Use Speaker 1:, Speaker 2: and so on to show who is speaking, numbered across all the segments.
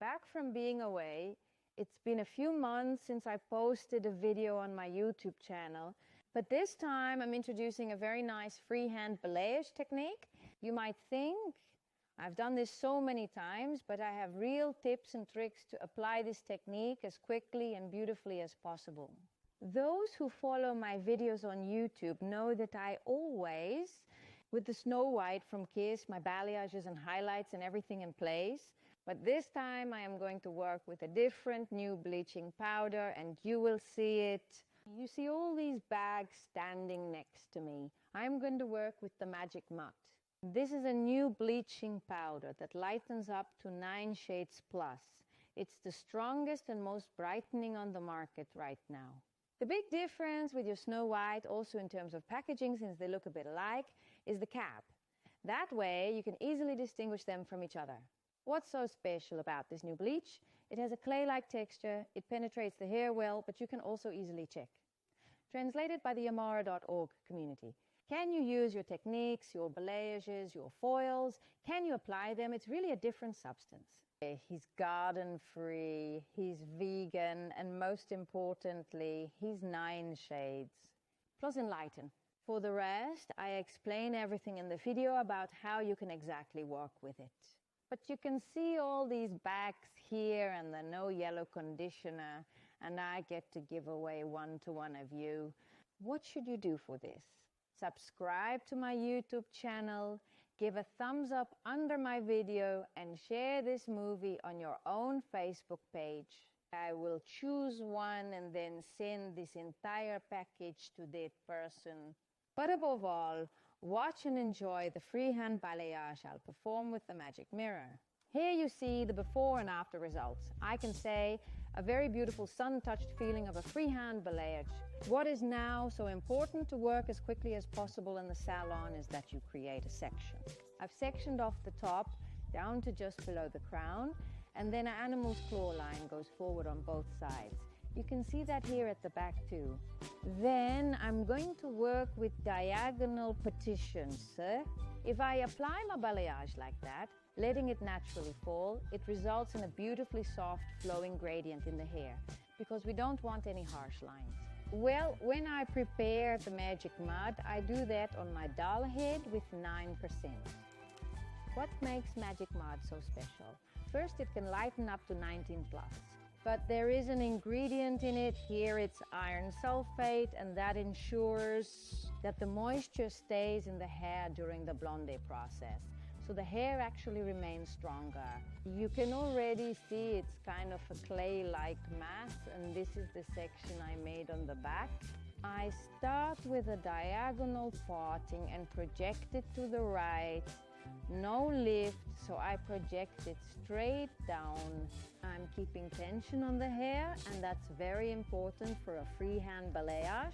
Speaker 1: Back from being away, it's been a few months since I posted a video on my YouTube channel, but this time I'm introducing a very nice freehand balayage technique. You might think I've done this so many times, but I have real tips and tricks to apply this technique as quickly and beautifully as possible. Those who follow my videos on YouTube know that I always, with the Snow White from Kiss, my balayages and highlights and everything in place. But this time I am going to work with a different new bleaching powder, and you will see it. You see all these bags standing next to me. I'm going to work with the MagicMud. This is a new bleaching powder that lightens up to 9 shades plus. It's the strongest and most brightening on the market right now. The big difference with your Snow White, also in terms of packaging, since they look a bit alike, is the cap. That way you can easily distinguish them from each other. What's so special about this new bleach? It has a clay-like texture, it penetrates the hair well, but you can also easily check. Translated by the Amara.org community. Can you use your techniques, your balayages, your foils? Can you apply them? It's really a different substance. He's garden-free, he's vegan, and most importantly, he's 9 shades. Plus enlighten. For the rest, I explain everything in the video about how you can exactly work with it. But you can see all these bags here and the no yellow conditioner, and I get to give away one to one of you. What should you do for this? Subscribe to my YouTube channel, give a thumbs up under my video, and share this movie on your own Facebook page. I will choose one and then send this entire package to that person. But above all, watch and enjoy the freehand balayage I'll perform with the magic mirror. Here you see the before and after results. I can say a very beautiful sun-touched feeling of a freehand balayage. What is now so important to work as quickly as possible in the salon is that you create a section. I've sectioned off the top down to just below the crown, and then an animal's claw line goes forward on both sides. You can see that here at the back too. Then I'm going to work with diagonal partitions. If I apply my balayage like that, letting it naturally fall, it results in a beautifully soft flowing gradient in the hair, because we don't want any harsh lines. Well, when I prepare the MagicMud, I do that on my doll head with 9%. What makes MagicMud so special? First, it can lighten up to 19 plus. But there is an ingredient in it. Here it's iron sulfate, and that ensures that the moisture stays in the hair during the blonde process. So the hair actually remains stronger. You can already see it's kind of a clay-like mass, and this is the section I made on the back. I start with a diagonal parting and project it to the right. No lift, so I project it straight down. I'm keeping tension on the hair, and that's very important for a freehand balayage.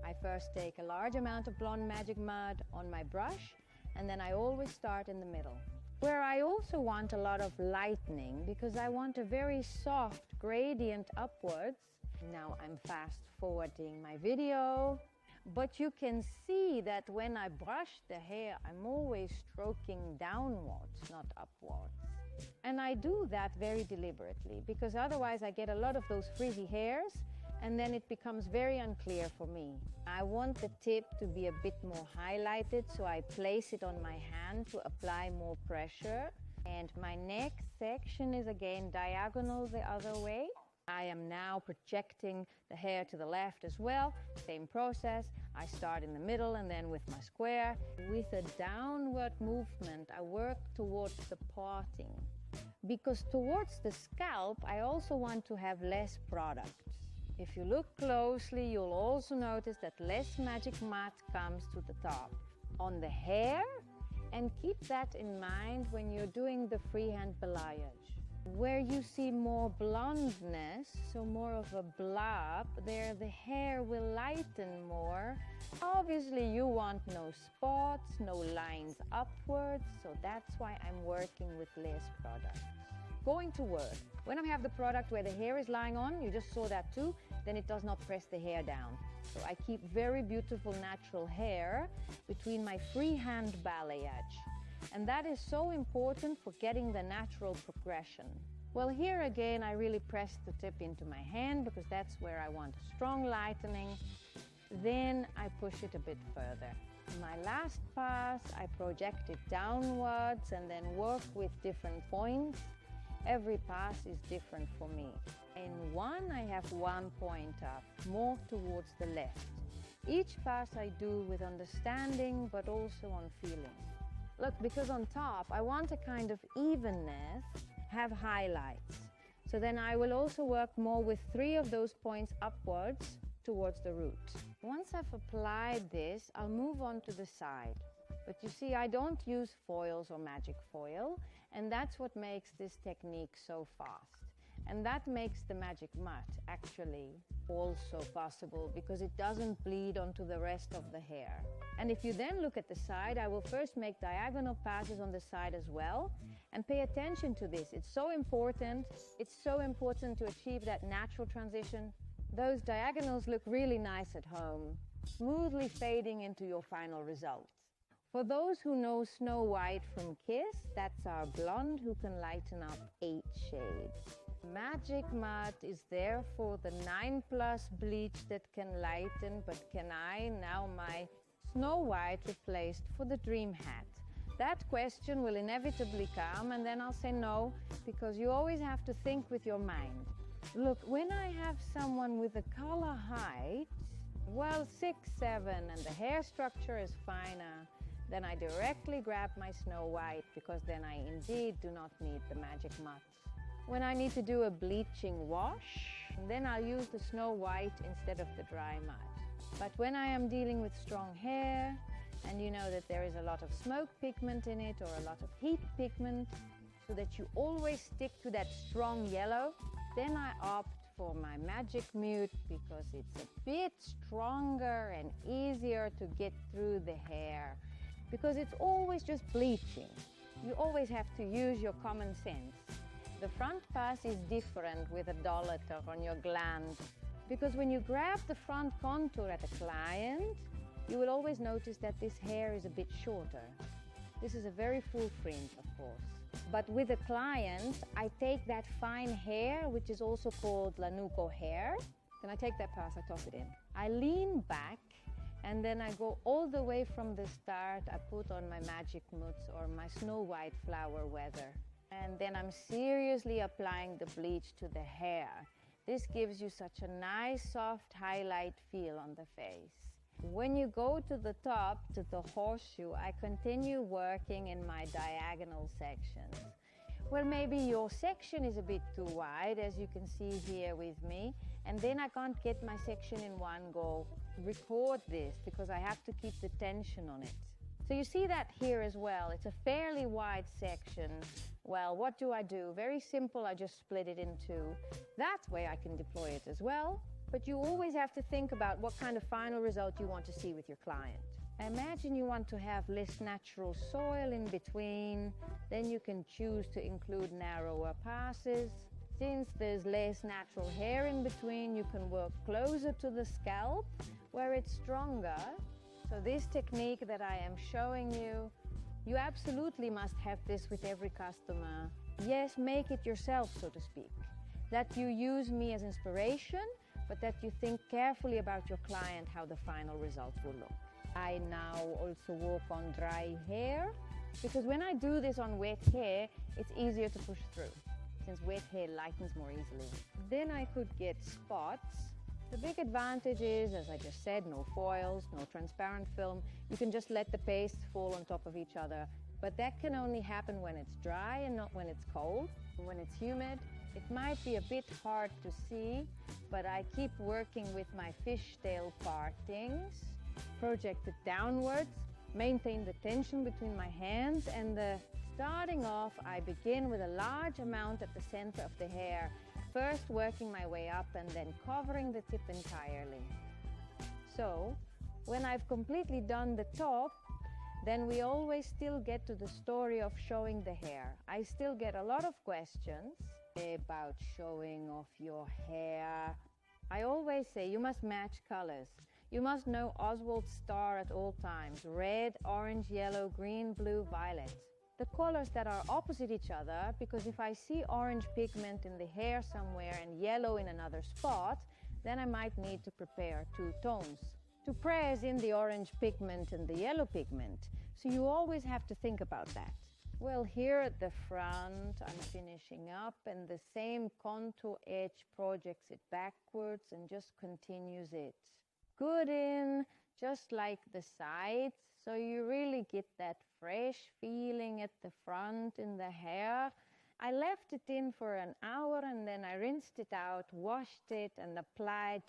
Speaker 1: I first take a large amount of blonde MagicMud on my brush, and then I always start in the middle, where I also want a lot of lightening because I want a very soft gradient upwards. Now I'm fast forwarding my video. But you can see that when I brush the hair, I'm always stroking downwards, not upwards. And I do that very deliberately, because otherwise I get a lot of those frizzy hairs, and then it becomes very unclear for me. I want the tip to be a bit more highlighted, so I place it on my hand to apply more pressure. And my next section is again diagonal the other way. I am now projecting the hair to the left as well. Same process. I start in the middle and then with my square. With a downward movement, I work towards the parting. Because towards the scalp, I also want to have less product. If you look closely, you'll also notice that less MagicMud comes to the top. On the hair, and keep that in mind when you're doing the freehand balayage. Where you see more blondness, so more of a blob, there the hair will lighten more. Obviously you want no spots, no lines upwards, so that's why I'm working with less product. Going to work. When I have the product where the hair is lying on, you just saw that too, then it does not press the hair down. So I keep very beautiful natural hair between my freehand balayage. And that is so important for getting the natural progression. Well, here again I really press the tip into my hand because that's where I want a strong lightening. Then I push it a bit further. My last pass, I project it downwards and then work with different points. Every pass is different for me. In one, I have 1 point up, more towards the left. Each pass I do with understanding, but also on feeling. Look, because on top, I want a kind of evenness, have highlights. So then I will also work more with 3 of those points upwards towards the root. Once I've applied this, I'll move on to the side. But you see, I don't use foils or magic foil, and that's what makes this technique so fast. And that makes the MagicMud actually also possible because it doesn't bleed onto the rest of the hair. And if you then look at the side, I will first make diagonal passes on the side as well. And pay attention to this. It's so important. It's so important to achieve that natural transition. Those diagonals look really nice at home, smoothly fading into your final results. For those who know Snow White from Kiss, that's our blonde who can lighten up 8 shades. MagicMud is there for the 9+ bleach that can lighten, but can I, now my Snow White replaced for the Dream Hat? That question will inevitably come, and then I'll say no, because you always have to think with your mind. Look, when I have someone with a color height, well, 6, 7, and the hair structure is finer, then I directly grab my Snow White, because then I indeed do not need the MagicMud. When I need to do a bleaching wash, then I'll use the Snow White instead of the dry mud. But when I am dealing with strong hair, and you know that there is a lot of smoke pigment in it or a lot of heat pigment, so that you always stick to that strong yellow, then I opt for my MagicMud because it's a bit stronger and easier to get through the hair. Because it's always just bleaching. You always have to use your common sense. The front pass is different with a dollator on your gland. Because when you grab the front contour at a client, you will always notice that this hair is a bit shorter. This is a very full fringe, of course. But with a client, I take that fine hair, which is also called lanuco hair. Then I take that pass, I toss it in. I lean back, and then I go all the way from the start. I put on my MagicMud or my Snow White flower weather. And then I'm seriously applying the bleach to the hair. This gives you such a nice, soft highlight feel on the face. When you go to the top, to the horseshoe, I continue working in my diagonal sections. Well, maybe your section is a bit too wide, as you can see here with me, and then I can't get my section in one go. Record this, because I have to keep the tension on it. So you see that here as well. It's a fairly wide section. Well, what do? Very simple, I just split it in 2. That way I can deploy it as well. But you always have to think about what kind of final result you want to see with your client. Imagine you want to have less natural soil in between, then you can choose to include narrower passes. Since there's less natural hair in between, you can work closer to the scalp where it's stronger. So this technique that I am showing you, you absolutely must have this with every customer. Yes, make it yourself, so to speak. That you use me as inspiration, but that you think carefully about your client how the final result will look. I now also work on dry hair, because when I do this on wet hair, it's easier to push through, since wet hair lightens more easily. Then I could get spots. The big advantage is, as I just said, no foils, no transparent film. You can just let the pastes fall on top of each other. But that can only happen when it's dry and not when it's cold. When it's humid, it might be a bit hard to see, but I keep working with my fishtail partings, project it downwards, maintain the tension between my hands, and starting off, I begin with a large amount at the center of the hair, first working my way up and then covering the tip entirely. So, when I've completely done the top, then we always still get to the story of showing the hair. I still get a lot of questions about showing off your hair. I always say you must match colors. You must know Oswald's star at all times: red, orange, yellow, green, blue, violet. the colors that are opposite each other, because if I see orange pigment in the hair somewhere and yellow in another spot, then I might need to prepare two tones to press in the orange pigment and the yellow pigment. So you always have to think about that. Well, here at the front, I'm finishing up, and the same contour edge projects it backwards and just continues it good in, just like the sides. So you really get that fresh feeling at the front in the hair. I left it in for an hour and then I rinsed it out, washed it, and applied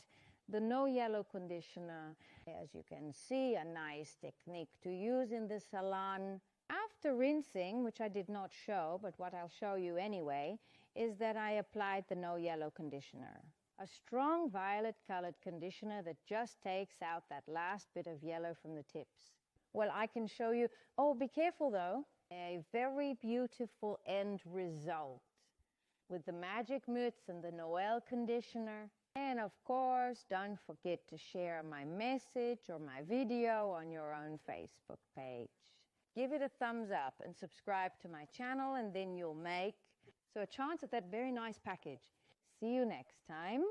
Speaker 1: the no yellow conditioner. As you can see, a nice technique to use in the salon. After rinsing, which I did not show, but what I'll show you anyway, is that I applied the no yellow conditioner. A strong violet colored conditioner that just takes out that last bit of yellow from the tips. Well, I can show you, oh, be careful though, a very beautiful end result with the MagicMud and the Noel conditioner. And of course, don't forget to share my message or my video on your own Facebook page. Give it a thumbs up and subscribe to my channel, and then you'll make a chance at that very nice package. See you next time.